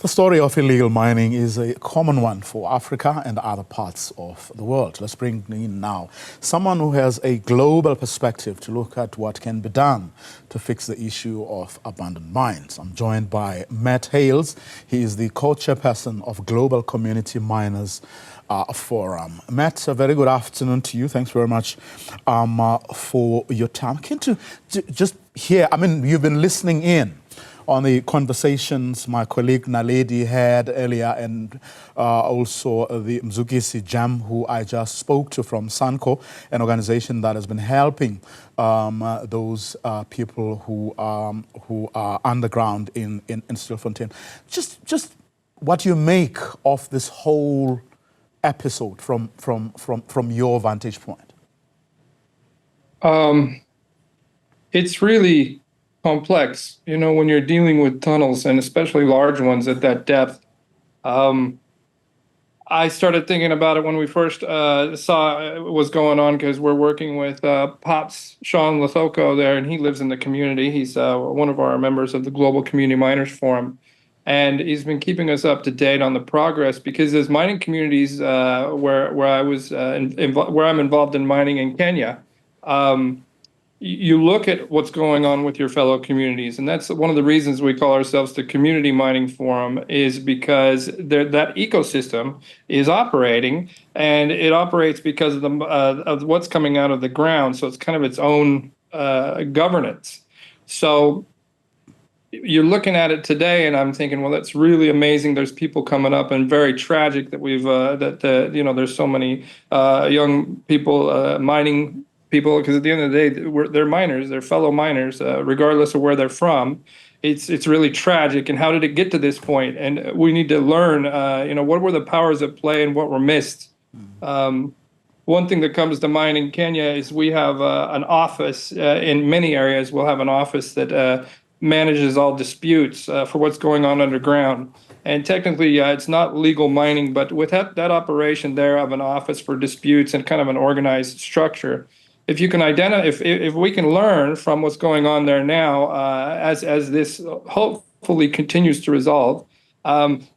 The story of illegal mining is a common one for Africa and other parts of the world. Let's bring in now someone who has a global perspective to look at what can be done to fix the issue of abandoned mines. I'm joined by Matt Hales. He is the co-chairperson of Global Community Miners Forum. Matt, a very good afternoon to you. Thanks very much for your time. Can you just hear, you've been listening in on the conversations my colleague Naledi had earlier, and also the Mzukisi Jam, who I just spoke to from Sanco, an organization that has been helping those people who are underground in Stilfontein. Just what you make of this whole episode from your vantage point. It's really complex, when you're dealing with tunnels, and especially large ones at that depth. I started thinking about it when we first saw what was going on, because we're working with Pops Sean Lethoko there, and he lives in the community. He's one of our members of the Global Community Miners Forum, and he's been keeping us up to date on the progress, because there's mining communities where I'm involved in mining in Kenya. You look at what's going on with your fellow communities, and that's one of the reasons we call ourselves the Community Mining Forum, is because that ecosystem is operating, and it operates because of what's coming out of the ground. So it's kind of its own governance. So you're looking at it today, and I'm thinking, well, that's really amazing. There's people coming up, and very tragic that there's so many young people mining people, because at the end of the day, they're miners, they're fellow miners, regardless of where they're from. It's really tragic. And how did it get to this point? And we need to learn, what were the powers at play and what were missed. One thing that comes to mind in Kenya is we have an office in many areas. We'll have an office that manages all disputes for what's going on underground. And technically, it's not legal mining, but with that operation there of an office for disputes and kind of an organized structure, if you can identify, if we can learn from what's going on there now, as this hopefully continues to resolve,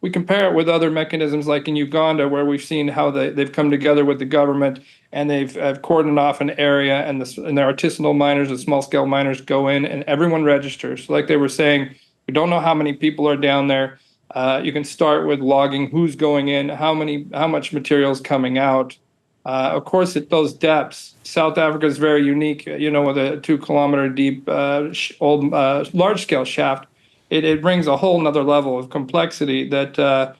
we compare it with other mechanisms like in Uganda, where we've seen how they've come together with the government, and they've cordoned off an area, and the artisanal miners, the small-scale miners, go in, and everyone registers. Like they were saying, we don't know how many people are down there. You can start with logging who's going in, how much material is coming out. Of course, at those depths, South Africa is very unique, with a 2-kilometer deep old large-scale shaft. It brings a whole nother level of complexity that, that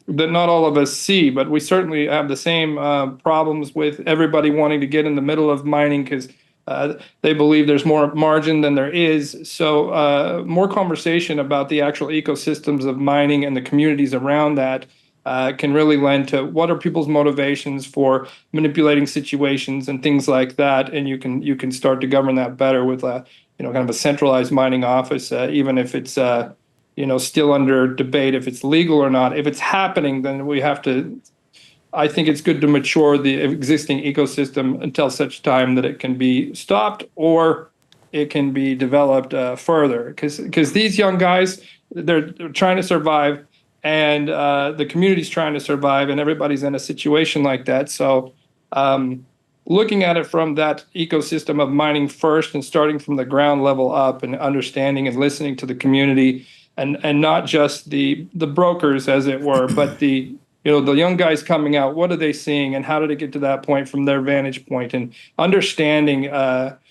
not all of us see, but we certainly have the same problems with everybody wanting to get in the middle of mining, because they believe there's more margin than there is. So more conversation about the actual ecosystems of mining and the communities around that can really lend to what are people's motivations for manipulating situations and things like that, and you can start to govern that better with kind of a centralized mining office, even if it's still under debate if it's legal or not. If it's happening, then we have to. I think it's good to mature the existing ecosystem until such time that it can be stopped or it can be developed further, because these young guys, they're trying to survive. And the community's trying to survive, and everybody's in a situation like that. So looking at it from that ecosystem of mining first, and starting from the ground level up, and understanding and listening to the community, and not just the brokers, as it were, but the young guys coming out, what are they seeing, and how did it get to that point from their vantage point, and understanding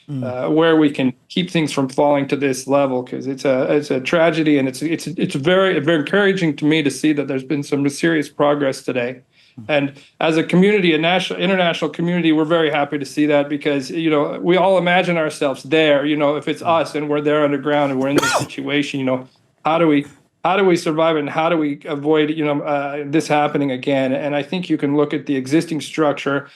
where we can keep things from falling to this level, because it's a tragedy, and it's very encouraging to me to see that there's been some serious progress today. And as a community, a international community, we're very happy to see that, because we all imagine ourselves there. If it's us and we're there underground and we're in this situation, how do we survive, and how do we avoid this happening again? And I think you can look at the existing structure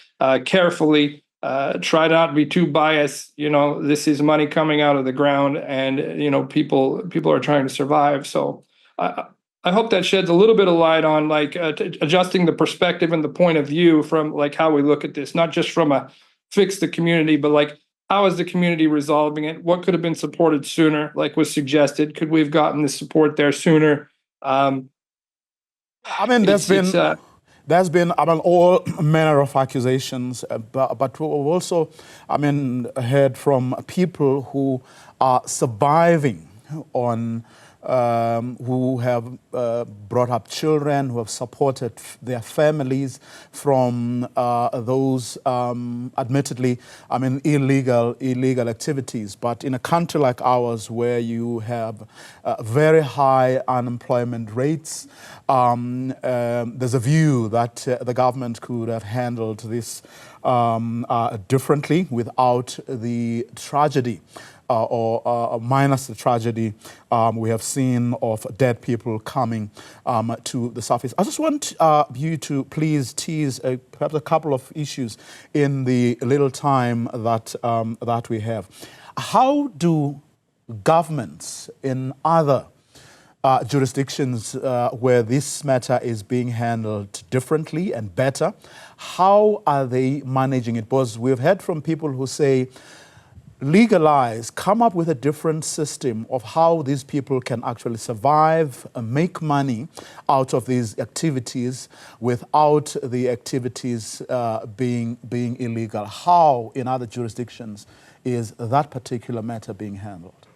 carefully. Try not to be too biased. This is money coming out of the ground, and people are trying to survive. So I hope that sheds a little bit of light on adjusting the perspective and the point of view from how we look at this, not just from a fix the community, but How is the community resolving it? What could have been supported sooner, like was suggested? Could we have gotten the support there sooner? Um, I mean, it's there's been, I mean, all manner of accusations, but we've also, I mean, heard from people who are surviving on, who have brought up children, who have supported their families from those, admittedly, I mean, illegal activities. But in a country like ours, where you have very high unemployment rates, there's a view that the government could have handled this differently without the tragedy. Or minus the tragedy we have seen of dead people coming to the surface. I just want you to please tease perhaps a couple of issues in the little time that, that we have. How do governments in other jurisdictions where this matter is being handled differently and better, how are they managing it? Because we've heard from people who say, legalize, come up with a different system of how these people can actually survive and make money out of these activities without the activities being illegal. How, in other jurisdictions, is that particular matter being handled?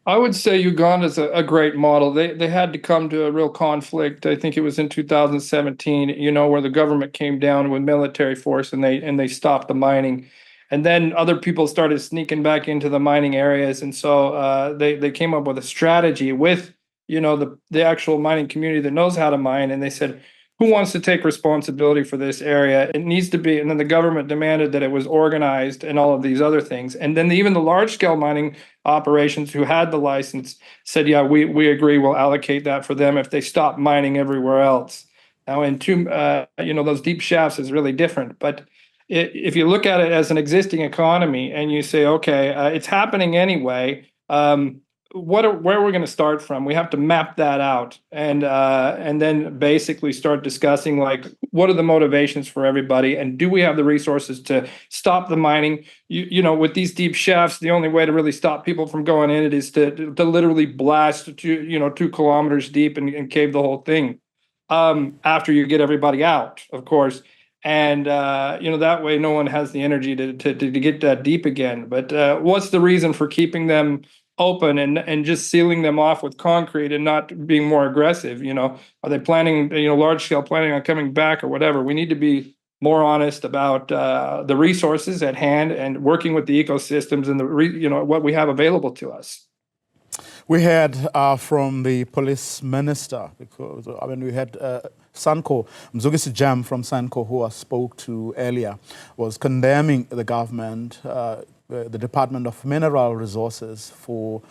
I would say Uganda is a great model. They had to come to a real conflict. I think it was in 2017, where the government came down with military force and they stopped the mining. And then other people started sneaking back into the mining areas, and so they came up with a strategy with the actual mining community that knows how to mine, and they said, who wants to take responsibility for this area? It needs to be, and then the government demanded that it was organized and all of these other things. And then even the large-scale mining operations who had the license said, yeah, we agree, we'll allocate that for them if they stop mining everywhere else. Now, those deep shafts is really different, but if you look at it as an existing economy and you say, okay, it's happening anyway, where are we going to start from? We have to map that out and then basically start discussing, like, what are the motivations for everybody, and do we have the resources to stop the mining? With these deep shafts, the only way to really stop people from going in it is to literally blast 2 kilometers deep and cave the whole thing. After you get everybody out, of course. And that way no one has the energy to get that deep again. But what's the reason for keeping them open and just sealing them off with concrete and not being more aggressive? Are they planning, large scale planning on coming back or whatever? We need to be more honest about the resources at hand and working with the ecosystems and what we have available to us. We heard from the police minister, because we had Sanko, Mzugisi Jam from Sanko, who I spoke to earlier, was condemning the government, the Department of Mineral Resources, for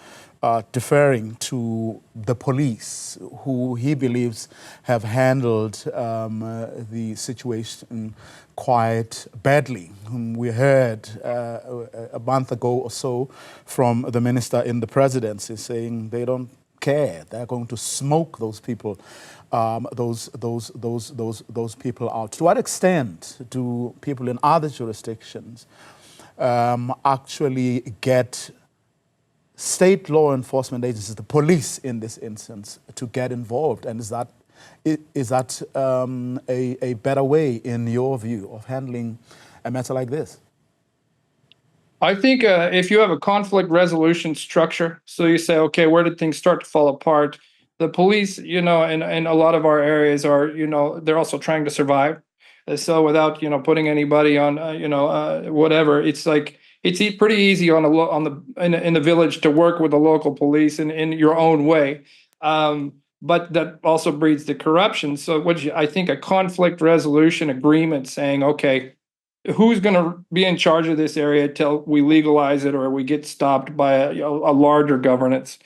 deferring to the police, who he believes have handled the situation quite badly. We heard a month ago or so from the minister in the presidency saying they don't care. They're going to smoke those people, those people out. To what extent do people in other jurisdictions actually get state law enforcement agencies, the police in this instance, to get involved? And is that a better way, in your view, of handling a matter like this? I think if you have a conflict resolution structure, so you say, okay, where did things start to fall apart? The police, in a lot of our areas are, they're also trying to survive. So without, putting anybody on, whatever, it's like, it's pretty easy in the village to work with the local police in your own way. But that also breeds the corruption. So I think a conflict resolution agreement saying, okay, who's going to be in charge of this area till we legalize it or we get stopped by a larger governance?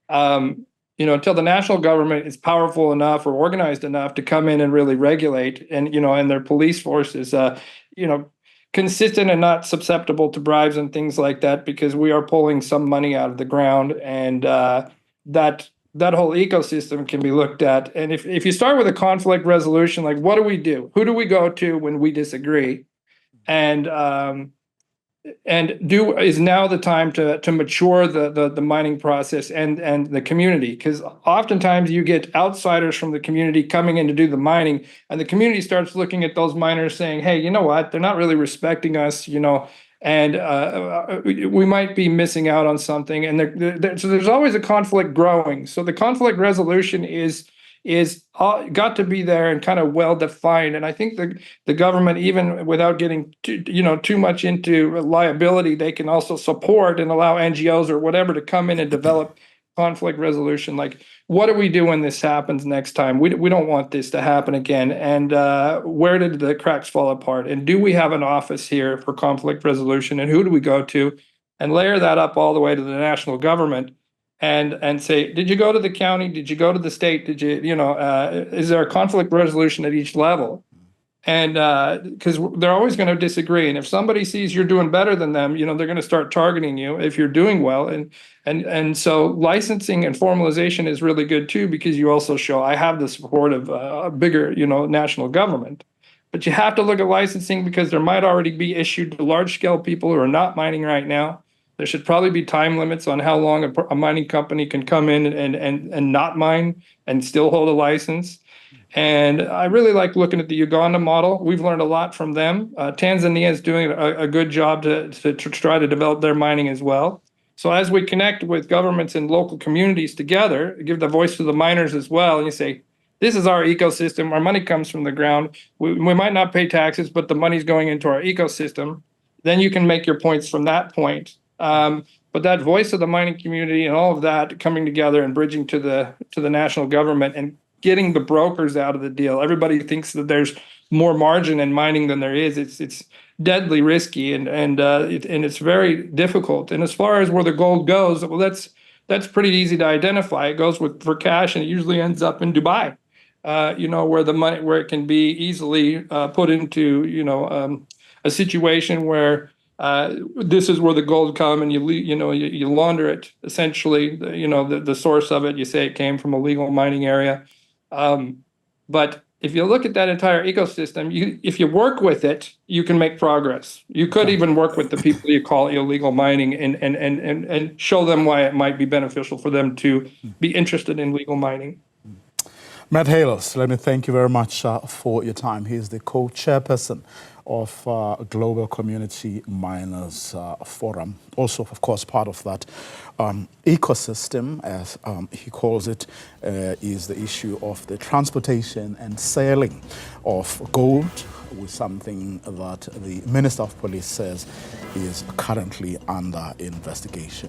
Until the national government is powerful enough or organized enough to come in and really regulate, and and their police force is consistent and not susceptible to bribes and things like that, because we are pulling some money out of the ground, and that whole ecosystem can be looked at. And if you start with a conflict resolution, like, what do we do? Who do we go to when we disagree? And is now the time to mature the mining process and the community, because oftentimes you get outsiders from the community coming in to do the mining, and the community starts looking at those miners saying, hey, you know what, they're not really respecting us, and we might be missing out on something. And so there's always a conflict growing. So the conflict resolution is got to be there and kind of well defined. And I think the government, even without getting too much into liability, they can also support and allow NGOs or whatever to come in and develop conflict resolution. Like, what do we do when this happens next time? We don't want this to happen again. And where did the cracks fall apart? And do we have an office here for conflict resolution? And who do we go to? And layer that up all the way to the national government. And say, did you go to the county? Did you go to the state? Did you, is there a conflict resolution at each level? And because they're always going to disagree. And if somebody sees you're doing better than them, they're going to start targeting you if you're doing well. And so licensing and formalization is really good too, because you also show I have the support of a bigger, national government. But you have to look at licensing, because there might already be issued to large scale people who are not mining right now. There should probably be time limits on how long a mining company can come in and not mine and still hold a license. And I really like looking at the Uganda model. We've learned a lot from them. Tanzania is doing a good job to try to develop their mining as well. So as we connect with governments and local communities together, give the voice to the miners as well, and you say, this is our ecosystem. Our money comes from the ground. We might not pay taxes, but the money's going into our ecosystem. Then you can make your points from that point. But that voice of the mining community and all of that coming together and bridging to the national government and getting the brokers out of the deal. Everybody thinks that there's more margin in mining than there is. It's deadly risky and it's very difficult. And as far as where the gold goes, well, that's pretty easy to identify. It goes for cash, and it usually ends up in Dubai. Where it can be easily put into a situation where this is where the gold come, and you launder it essentially. The source of it, you say it came from a legal mining area, but if you look at that entire ecosystem, if you work with it, you can make progress. You could even work with the people you call illegal mining and show them why it might be beneficial for them to be interested in legal mining. Matt Hales, let me thank you very much for your time. He's the co-chairperson of Global Community Miners Forum. Also, of course, part of that ecosystem, as he calls it, is the issue of the transportation and selling of gold, with something that the Minister of Police says is currently under investigation.